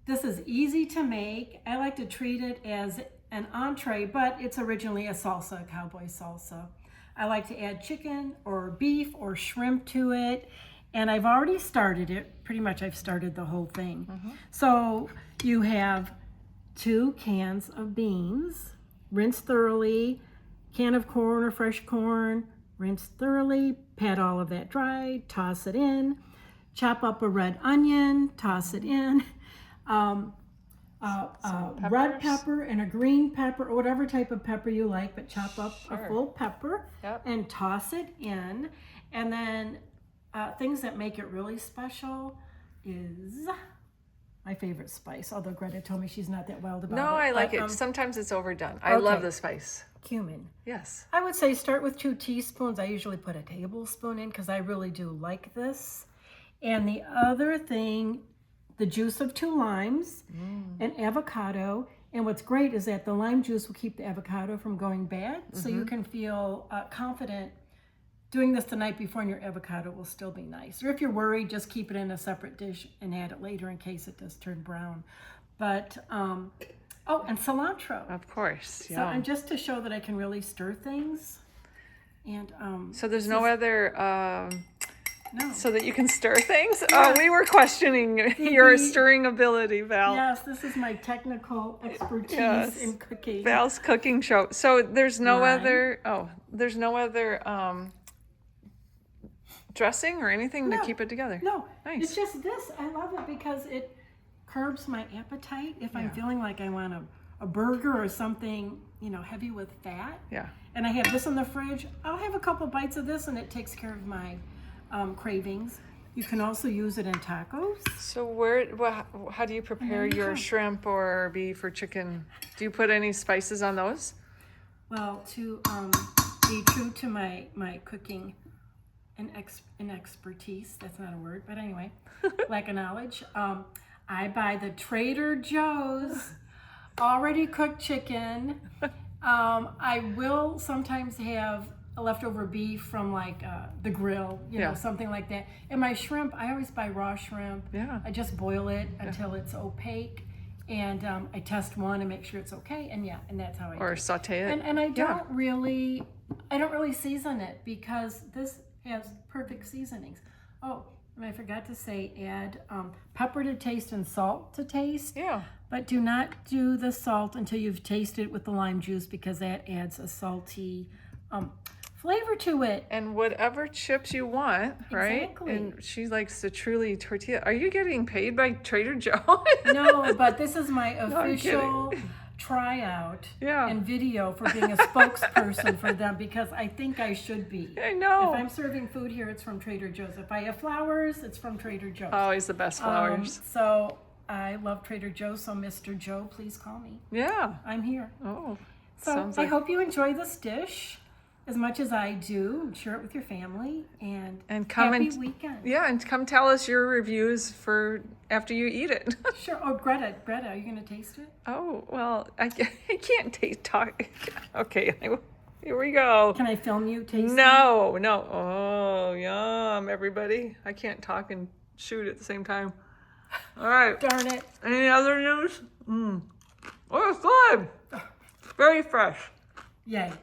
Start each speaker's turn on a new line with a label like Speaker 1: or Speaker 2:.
Speaker 1: This is easy to make. I like to treat it as an entree, but it's originally a salsa, a cowboy salsa. I like to add chicken or beef or shrimp to it, and I've already started it. Pretty much I've started the whole thing. So you have 2 cans of beans, rinse thoroughly, can of corn or fresh corn, rinse thoroughly, pat all of that dry, toss it in, chop up a red onion, toss it in, red pepper and a green pepper, or whatever type of pepper you like, but chop up a full pepper and toss it in. And then things that make it really special is my favorite spice, although Greta told me she's not that wild about it.
Speaker 2: No, I like it. Sometimes it's overdone. I love the spice.
Speaker 1: Cumin.
Speaker 2: Yes.
Speaker 1: I would say start with 2 teaspoons. I usually put a tablespoon in because I really do like this. And the other thing, the juice of 2 limes, an avocado. And what's great is that the lime juice will keep the avocado from going bad. So you can feel confident doing this the night before, and your avocado will still be nice. Or if you're worried, just keep it in a separate dish and add it later in case it does turn brown. But, oh, and cilantro.
Speaker 2: Of course,
Speaker 1: So, and just to show that I can really stir things. And
Speaker 2: so there's no other,
Speaker 1: no.
Speaker 2: so that you can stir things? Oh, we were questioning your stirring ability, Val.
Speaker 1: Yes, this is my technical expertise in cooking.
Speaker 2: Val's cooking show. So there's no other, there's no other dressing or anything to keep it together?
Speaker 1: No,
Speaker 2: Nice.
Speaker 1: it's just this. I love it because it curbs my appetite if I'm feeling like I want a burger or something, you know, heavy with fat.
Speaker 2: Yeah.
Speaker 1: And I have this in the fridge. I'll have a couple bites of this and it takes care of my cravings. You can also use it in tacos.
Speaker 2: So how do you prepare your shrimp or beef or chicken? Do you put any spices on those?
Speaker 1: Well, to be true to my cooking and expertise, that's not a word, but anyway, lack of knowledge, I buy the Trader Joe's already cooked chicken. I will sometimes have a leftover beef from like the grill, you know, something like that. And my shrimp, I always buy raw shrimp.
Speaker 2: Yeah.
Speaker 1: I just boil it until it's opaque. And I test one and make sure it's okay. And and that's how I do it.
Speaker 2: Or saute it.
Speaker 1: And I don't really season it because this has perfect seasonings. Oh, and I forgot to say, add pepper to taste and salt to taste.
Speaker 2: Yeah.
Speaker 1: But do not do the salt until you've tasted it with the lime juice because that adds a salty flavor to it.
Speaker 2: And whatever chips you want, right?
Speaker 1: Exactly.
Speaker 2: And she likes the truly tortilla. Are you getting paid by Trader Joe?
Speaker 1: No, but this is my official tryout and video for being a spokesperson for them because I think I should be.
Speaker 2: I know.
Speaker 1: If I'm serving food here, it's from Trader Joe's. If I have flowers, it's from Trader Joe's.
Speaker 2: Always the best flowers.
Speaker 1: So I love Trader Joe's, so Mr. Joe, please call me.
Speaker 2: Yeah.
Speaker 1: I'm here.
Speaker 2: Oh,
Speaker 1: So
Speaker 2: sounds
Speaker 1: I
Speaker 2: like...
Speaker 1: hope you enjoy this dish as much as I do. Share it with your family and
Speaker 2: come
Speaker 1: happy weekend.
Speaker 2: Yeah, and come tell us your reviews for after you eat it.
Speaker 1: Sure. Oh, Greta, are you going to taste it?
Speaker 2: Oh, well, I can't talk. Okay, here we go.
Speaker 1: Can I film you tasting?
Speaker 2: No. Oh, yum, everybody. I can't talk and shoot at the same time. All right.
Speaker 1: Darn it.
Speaker 2: Any other news? Oh, it's good. Very fresh.
Speaker 1: Yay.